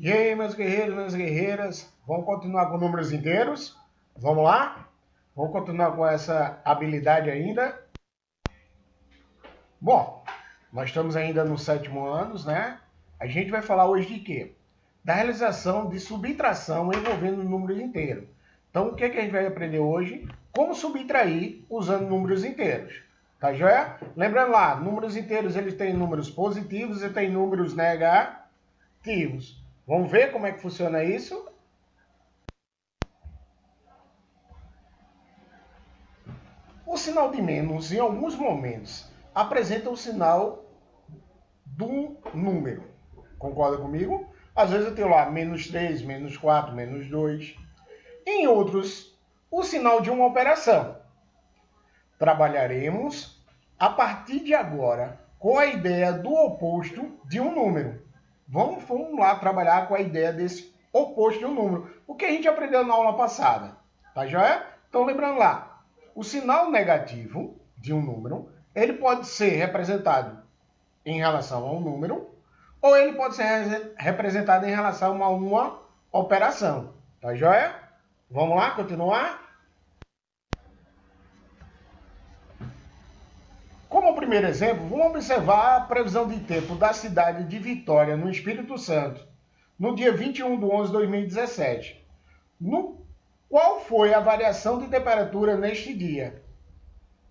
E aí, meus guerreiros, minhas guerreiras, vamos continuar com números inteiros? Vamos lá? Vamos continuar com essa habilidade ainda? Bom, nós estamos ainda no 7º ano, né? A gente vai falar hoje de quê? Da realização de subtração envolvendo números inteiros. Então, o que a gente vai aprender hoje? Como subtrair usando números inteiros. Tá joia? Lembrando lá, números inteiros eles têm números positivos e têm números negativos. Vamos ver como é que funciona isso? O sinal de menos, em alguns momentos, apresenta o sinal do número. Concorda comigo? Às vezes eu tenho lá menos 3, menos 4, menos 2. Em outros, o sinal de uma operação. Trabalharemos, a partir de agora, com a ideia do oposto de um número. Vamos lá trabalhar com a ideia desse oposto de um número. O que a gente aprendeu na aula passada. Tá joia? Então, lembrando lá, o sinal negativo de um número, ele pode ser representado em relação a um número, ou ele pode ser representado em relação a uma operação. Tá joia? Vamos lá, continuar? Como primeiro exemplo, vamos observar a previsão de tempo da cidade de Vitória, no Espírito Santo, no dia 21/11/2017. Qual foi a variação de temperatura neste dia?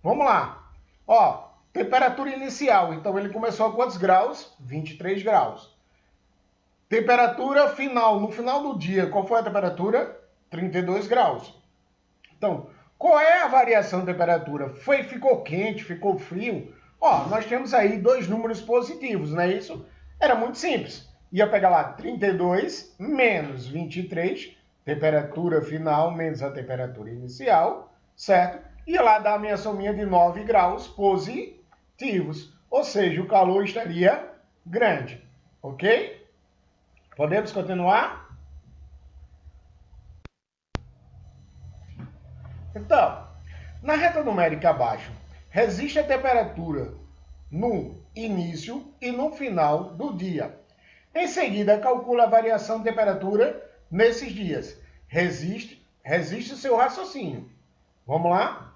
Vamos lá. Ó, temperatura inicial, então ele começou a quantos graus? 23 graus. Temperatura final, no final do dia, qual foi a temperatura? 32 graus. Então, qual é a variação de temperatura? Ficou quente, ficou frio? Ó, nós temos aí dois números positivos, não é isso? Era muito simples. Ia pegar lá 32 menos 23, temperatura final menos a temperatura inicial, certo? Ia lá dar a minha sominha de 9 graus positivos. Ou seja, o calor estaria grande, ok? Podemos continuar? Então, na reta numérica abaixo, resiste a temperatura no início e no final do dia. Em seguida, calcula a variação de temperatura nesses dias. Resiste o seu raciocínio. Vamos lá?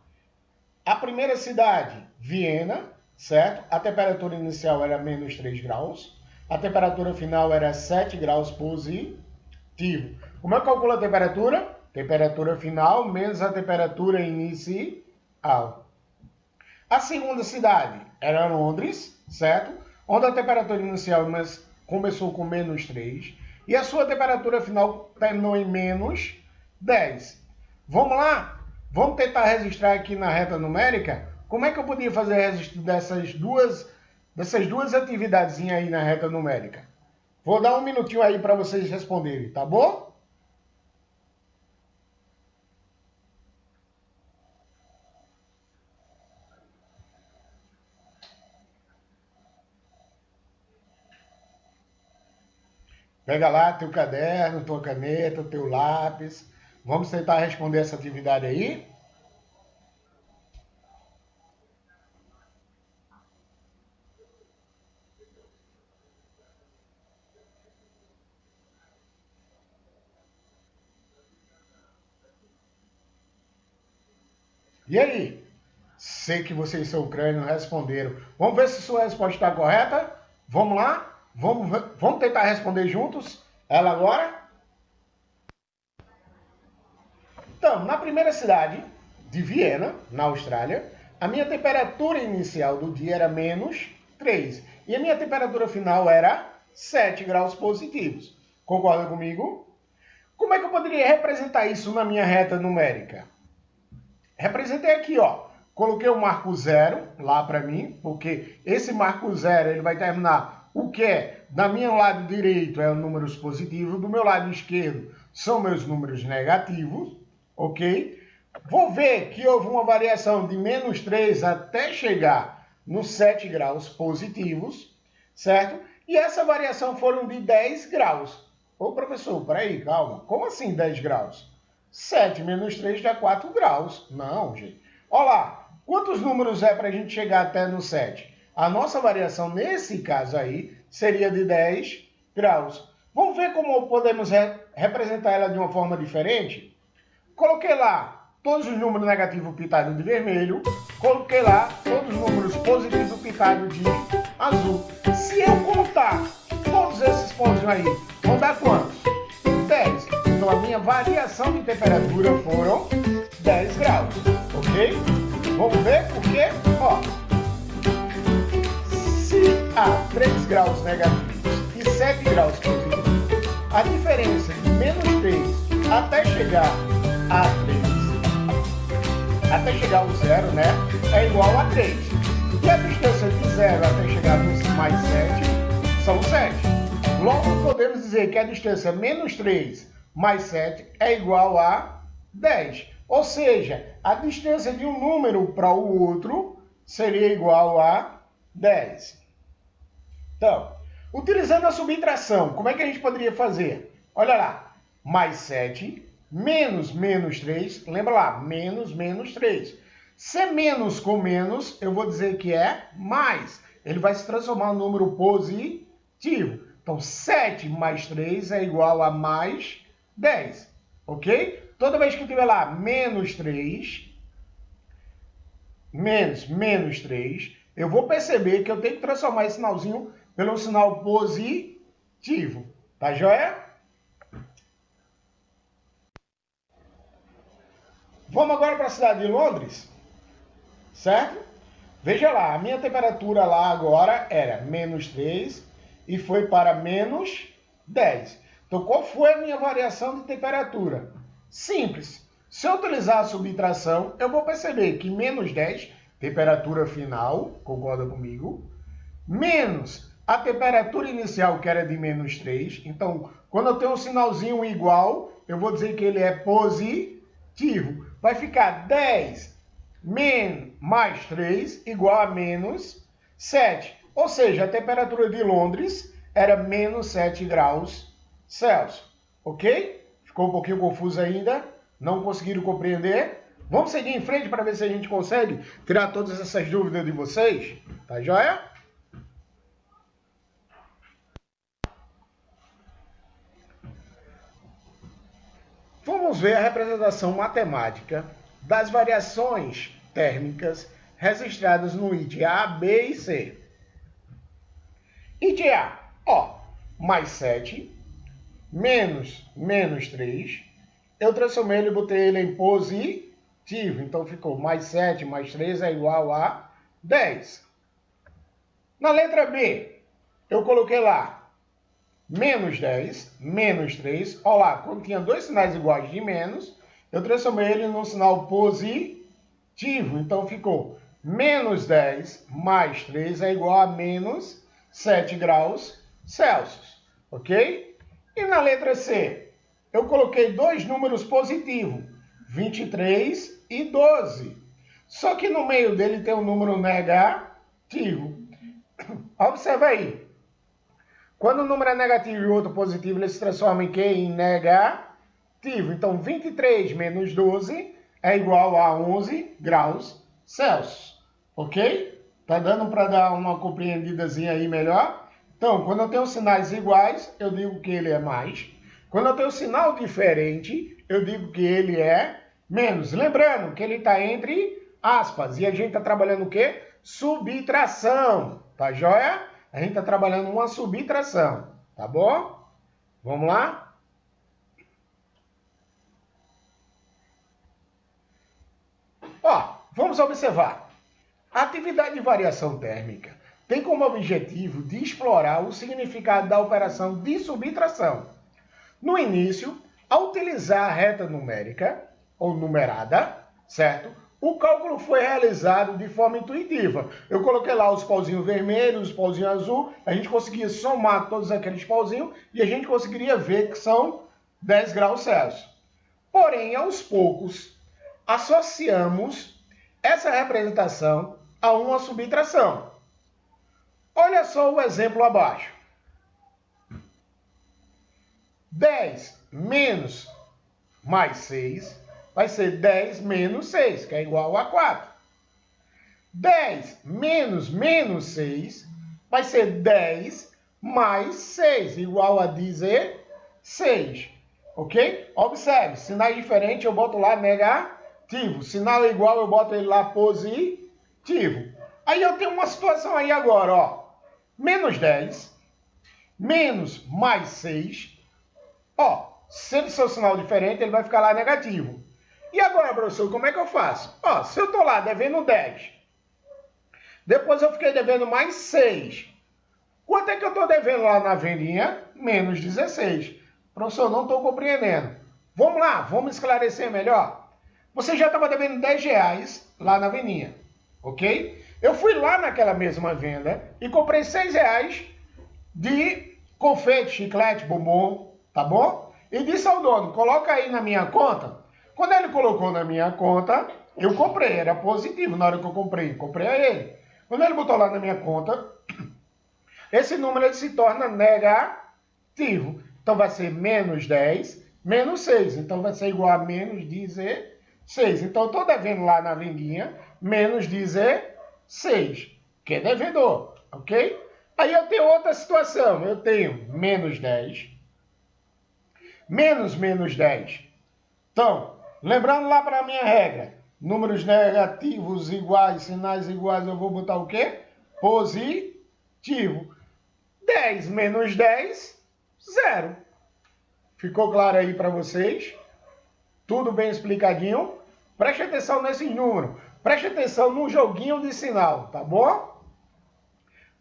A primeira cidade, Viena, certo? A temperatura inicial era menos 3 graus. A temperatura final era 7 graus positivo. Como eu calculo a temperatura? Temperatura final menos a temperatura inicial. A segunda cidade era Londres, certo? Onde a temperatura inicial começou com menos 3 e a sua temperatura final terminou em menos 10. Vamos lá? Vamos tentar registrar aqui na reta numérica como é que eu podia fazer registro dessas duas atividades aí na reta numérica. Vou dar um minutinho aí para vocês responderem, tá bom? Pega lá teu caderno, tua caneta, teu lápis. Vamos tentar responder essa atividade aí? E aí? Sei que vocês são crânios, responderam. Vamos ver se sua resposta está correta? Vamos lá? Vamos tentar responder juntos? Ela agora? Então, na primeira cidade de Viena, na Austrália, a minha temperatura inicial do dia era menos 3 e a minha temperatura final era 7 graus positivos. Concorda comigo? Como é que eu poderia representar isso na minha reta numérica? Representei aqui, ó. Coloquei o marco zero lá para mim, porque esse marco zero ele vai terminar o que é da minha lado direito é os números positivos, do meu lado esquerdo são meus números negativos, ok? Vou ver que houve uma variação de menos 3 até chegar nos 7 graus positivos, certo? E essa variação foram de 10 graus. Ô professor, peraí, calma. Como assim 10 graus? 7 menos 3 dá 4 graus. Não, gente. Olha lá, quantos números é para a gente chegar até no 7? A nossa variação nesse caso aí seria de 10 graus. Vamos ver como podemos representar ela de uma forma diferente? Coloquei lá todos os números negativos pintados de vermelho, coloquei lá todos os números positivos pintados de azul. Se eu contar todos esses pontos aí, vão dar quantos? 10. Então a minha variação de temperatura foram 10 graus, ok? Vamos ver por quê? Ó, se há 3 graus negativos e 7 graus positivos, a diferença de menos 3 até chegar a 3, até chegar ao zero, né, é igual a 3. E a distância de 0 até chegar no mais 7 são 7. Logo, podemos dizer que a distância menos 3 mais 7 é igual a 10. Ou seja, a distância de um número para o outro seria igual a 10. Então, utilizando a subtração, como é que a gente poderia fazer? Olha lá, mais 7 menos menos 3, lembra lá, menos menos 3. Se menos com menos, eu vou dizer que é mais. Ele vai se transformar em um número positivo. Então, 7 mais 3 é igual a mais 10, ok? Toda vez que tiver lá menos 3, menos 3, eu vou perceber que eu tenho que transformar esse sinalzinho pelo sinal positivo. Tá joia? Vamos agora para a cidade de Londres, certo? Veja lá, a minha temperatura lá agora era menos 3 e foi para menos 10. Então, qual foi a minha variação de temperatura? Simples. Se eu utilizar a subtração, eu vou perceber que menos 10, temperatura final, concorda comigo? Menos a temperatura inicial, que era de menos 3. Então, quando eu tenho um sinalzinho igual, eu vou dizer que ele é positivo. Vai ficar 10 mais 3 igual a menos 7. Ou seja, a temperatura de Londres era menos 7 graus Celsius. Ok? Ficou um pouquinho confuso ainda? Não conseguiram compreender? Vamos seguir em frente para ver se a gente consegue tirar todas essas dúvidas de vocês? Tá joia? Vamos ver a representação matemática das variações térmicas registradas no item A, B e C. Item A, ó, mais 7, menos 3. Eu transformei ele e botei ele em positivo. Então ficou mais 7 mais 3 é igual a 10. Na letra B, eu coloquei lá menos 10, menos 3. Olha lá, quando tinha dois sinais iguais de menos, eu transformei ele num sinal positivo. Então ficou menos 10 mais 3 é igual a menos 7 graus Celsius. Ok? E na letra C, eu coloquei dois números positivos, 23 e 12. Só que no meio dele tem um número negativo. Observa aí. Quando o número é negativo e o outro positivo, ele se transforma em quê? Em negativo. Então, 23 menos 12 é igual a 11 graus Celsius. Ok? Tá dando para dar uma compreendidazinha aí melhor? Então, quando eu tenho sinais iguais, eu digo que ele é mais. Quando eu tenho sinal diferente, eu digo que ele é menos. Lembrando que ele está entre aspas. E a gente está trabalhando o quê? Subtração. Tá joia? A gente está trabalhando uma subtração. Tá bom? Vamos lá? Ó, vamos observar. A atividade de variação térmica tem como objetivo de explorar o significado da operação de subtração. No início, ao utilizar a reta numérica, ou numerada, certo? O cálculo foi realizado de forma intuitiva. Eu coloquei lá os pauzinhos vermelhos, os pauzinhos azul, a gente conseguia somar todos aqueles pauzinhos e a gente conseguiria ver que são 10 graus Celsius. Porém, aos poucos, associamos essa representação a uma subtração. Olha só o exemplo abaixo. 10 menos mais 6 vai ser 10 menos 6, que é igual a 4. 10 menos menos 6 vai ser 10 mais 6, igual a 16. Ok? Observe, sinal diferente eu boto lá negativo. Sinal igual eu boto ele lá positivo. Aí eu tenho uma situação aí agora, ó. Menos 10, menos mais 6. Ó, se ele ser um sinal diferente, ele vai ficar lá negativo. E agora, professor, como é que eu faço? Ó, se eu tô lá devendo 10, depois eu fiquei devendo mais 6. Quanto é que eu estou devendo lá na vendinha? Menos 16. Professor, não estou compreendendo. Vamos lá, vamos esclarecer melhor. Você já estava devendo 10 reais lá na vendinha, ok? Eu fui lá naquela mesma venda e comprei 6 reais de confete, chiclete, bombom, tá bom? E disse ao dono, coloca aí na minha conta. Quando ele colocou na minha conta, eu comprei, era positivo na hora que eu comprei a ele. Quando ele botou lá na minha conta, esse número ele se torna negativo. Então vai ser menos 10, menos 6. Então vai ser igual a menos 16. Então eu estou devendo lá na vendinha menos 16, que é devedor, ok? Aí eu tenho outra situação. Eu tenho menos 10, menos 10. Então, lembrando lá para a minha regra, números negativos iguais, sinais iguais, eu vou botar o quê? Positivo. 10 menos 10, 0. Ficou claro aí para vocês? Tudo bem explicadinho? Preste atenção nesses números. Preste atenção no joguinho de sinal, tá bom?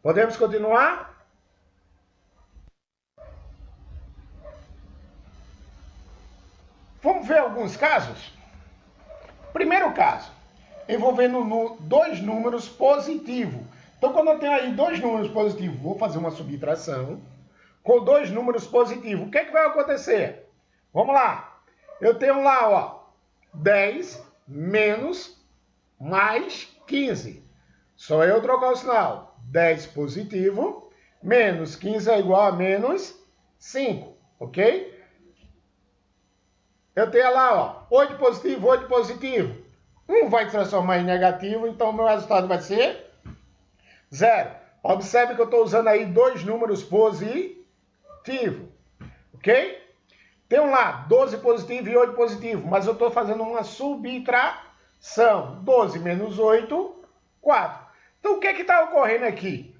Podemos continuar? Vamos ver alguns casos? Primeiro caso, envolvendo dois números positivos. Então, quando eu tenho aí dois números positivos, vou fazer uma subtração com dois números positivos. O que é que vai acontecer? Vamos lá. Eu tenho lá, ó, 10 menos mais 15. Só eu trocar o sinal. 10 positivo menos 15 é igual a menos 5, ok? Eu tenho lá, ó, 8 positivo, 8 positivo. Um vai transformar em negativo, então o meu resultado vai ser 0. Observe que eu estou usando aí dois números positivos, ok? Tenho lá 12 positivo e 8 positivo, mas eu estou fazendo uma subtração. 12 menos 8, 4. Então o que está ocorrendo aqui?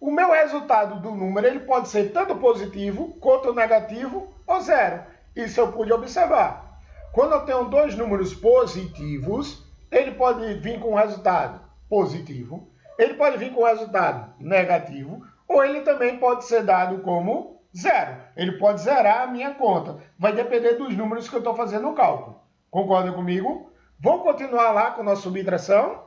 O meu resultado do número ele pode ser tanto positivo quanto negativo ou 0. Isso eu pude observar. Quando eu tenho dois números positivos, ele pode vir com um resultado positivo, ele pode vir com um resultado negativo, ou ele também pode ser dado como 0. Ele pode zerar a minha conta. Vai depender dos números que eu estou fazendo no cálculo. Concorda comigo? Vamos continuar lá com a nossa subtração?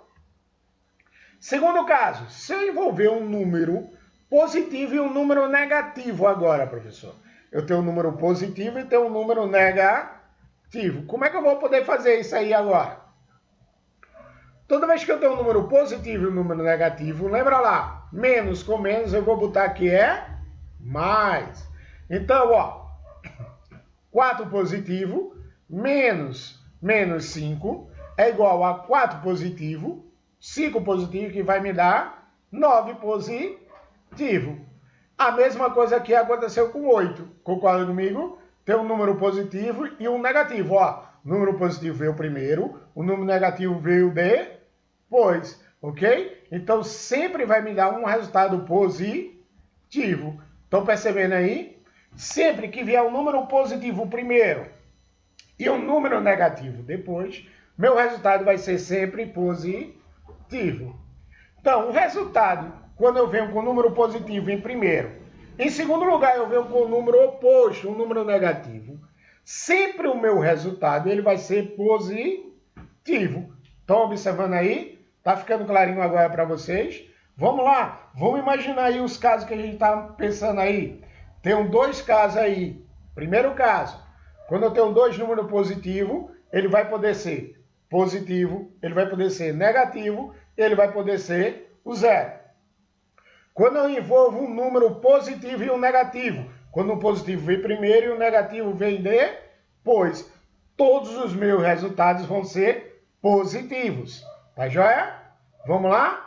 Segundo caso, se eu envolver um número positivo e um número negativo agora, professor. Eu tenho um número positivo e tenho um número negativo. Como é que eu vou poder fazer isso aí agora? Toda vez que eu tenho um número positivo e um número negativo, lembra lá, menos com menos eu vou botar aqui é mais. Então, ó, 4 positivo menos 5 é igual a 4 positivo, 5 positivo que vai me dar 9 positivo. A mesma coisa que aconteceu com 8. Concorda comigo? Tem um número positivo e um negativo. Ó, o número positivo veio primeiro, o número negativo veio depois. Ok? Então, sempre vai me dar um resultado positivo. Estão percebendo aí? Sempre que vier um número positivo primeiro e um número negativo depois, meu resultado vai ser sempre positivo. Então, o resultado, quando eu venho com o número positivo em primeiro, em segundo lugar eu venho com o número oposto, um número negativo, sempre o meu resultado ele vai ser positivo. Estão observando aí? Tá ficando clarinho agora para vocês? Vamos lá, vamos imaginar aí os casos que a gente está pensando aí. Tem dois casos aí. Primeiro caso, quando eu tenho dois números positivos, ele vai poder ser positivo, ele vai poder ser negativo, ele vai poder ser o 0. Quando eu envolvo um número positivo e um negativo, quando o positivo vem primeiro e o negativo vem depois, todos os meus resultados vão ser positivos. Tá joia? Vamos lá?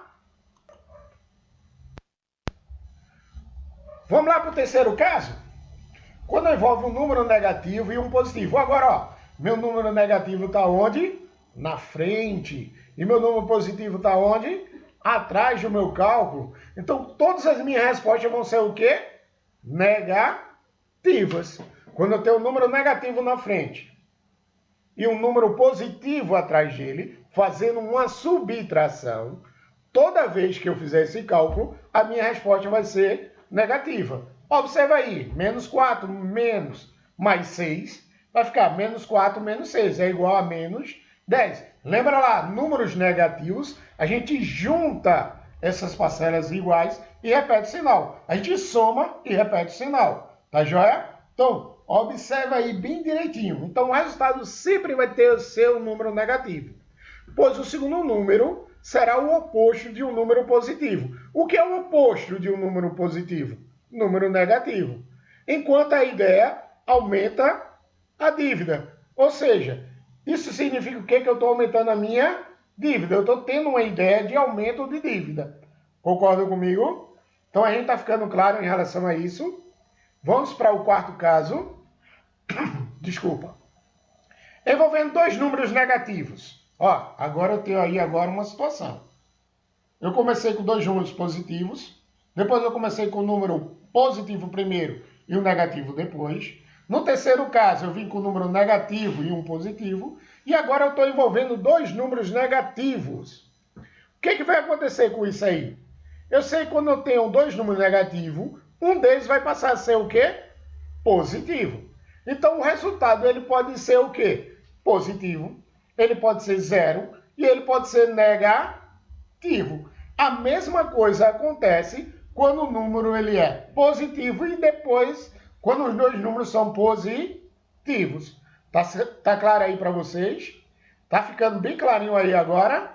Vamos lá para o terceiro caso? Quando envolve um número negativo e um positivo. Agora, ó, meu número negativo está onde? Na frente. E meu número positivo está onde? Atrás do meu cálculo. Então, todas as minhas respostas vão ser o quê? Negativas. Quando eu tenho um número negativo na frente e um número positivo atrás dele, fazendo uma subtração, toda vez que eu fizer esse cálculo, a minha resposta vai ser negativa. Observa aí, menos 4 menos mais 6, vai ficar menos 4 menos 6, é igual a menos 10. Lembra lá, números negativos, a gente junta essas parcelas iguais e repete o sinal. A gente soma e repete o sinal, tá joia? Então, observa aí bem direitinho. Então, o resultado sempre vai ter o seu número negativo, pois o segundo número será o oposto de um número positivo. O que é o oposto de um número positivo? Número negativo. Enquanto a ideia aumenta a dívida. Ou seja, isso significa o quê? Que eu estou aumentando a minha dívida. Eu estou tendo uma ideia de aumento de dívida. Concordam comigo? Então a gente está ficando claro em relação a isso. Vamos para o quarto caso. Desculpa. Envolvendo dois números negativos. Ó, agora eu tenho aí uma situação. Eu comecei com dois números positivos. Depois eu comecei com o número positivo primeiro e o negativo depois. No terceiro caso, eu vim com o número negativo e um positivo. E agora eu estou envolvendo dois números negativos. O que vai acontecer com isso aí? Eu sei que quando eu tenho dois números negativos, um deles vai passar a ser o quê? Positivo. Então o resultado ele pode ser o quê? Positivo. Ele pode ser zero e ele pode ser negativo. A mesma coisa acontece quando o número ele é positivo e depois quando os dois números são positivos. Tá claro aí para vocês? Tá ficando bem clarinho aí agora?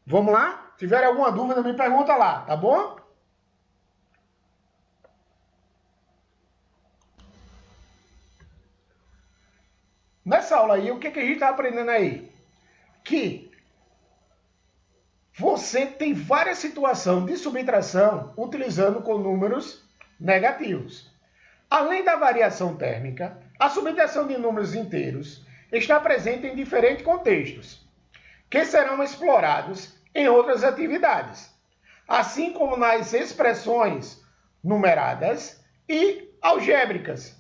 Vamos lá? Se tiver alguma dúvida, me pergunta lá, tá bom? Nessa aula aí, o que a gente está aprendendo aí? Que você tem várias situações de subtração utilizando com números negativos. Além da variação térmica, a subtração de números inteiros está presente em diferentes contextos, que serão explorados em outras atividades, assim como nas expressões numeradas e algébricas.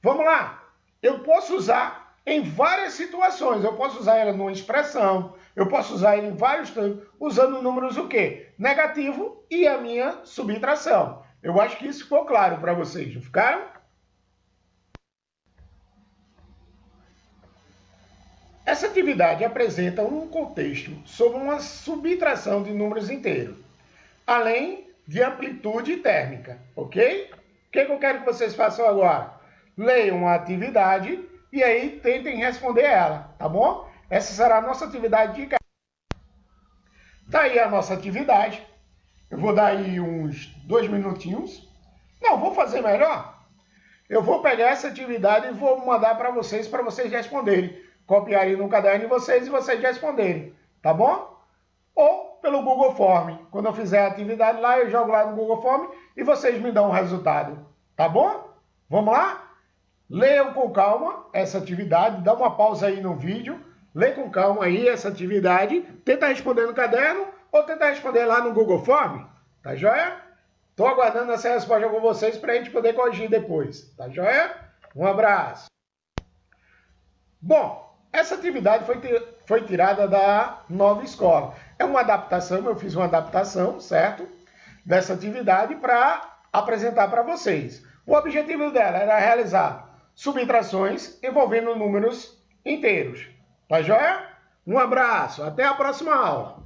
Vamos lá! Eu posso usar em várias situações. Eu posso usar ela numa expressão, eu posso usar ela em vários tempos, usando números o quê? Negativo e a minha subtração. Eu acho que isso ficou claro para vocês, não ficaram? Essa atividade apresenta um contexto sobre uma subtração de números inteiros, além de amplitude térmica, ok? O que eu quero que vocês façam agora? Leiam a atividade e aí tentem responder ela, tá bom? Essa será a nossa atividade de casa. Tá aí a nossa atividade. Eu vou dar aí uns 2 minutinhos. Não, vou fazer melhor. Eu vou pegar essa atividade e vou mandar para vocês responderem. Copiarem no caderno de vocês e vocês responderem, tá bom? Ou pelo Google Form. Quando eu fizer a atividade lá, eu jogo lá no Google Form e vocês me dão o resultado, tá bom? Vamos lá? Leiam com calma essa atividade, dá uma pausa aí no vídeo, lê com calma aí essa atividade, tenta responder no caderno ou tenta responder lá no Google Form, tá joia? Estou aguardando essa resposta com vocês para a gente poder corrigir depois, tá joia? Um abraço! Bom, essa atividade foi tirada da Nova Escola. É uma adaptação, eu fiz uma adaptação, certo? Dessa atividade para apresentar para vocês. O objetivo dela era realizar subtrações envolvendo números inteiros. Tá joia? Um abraço, até a próxima aula.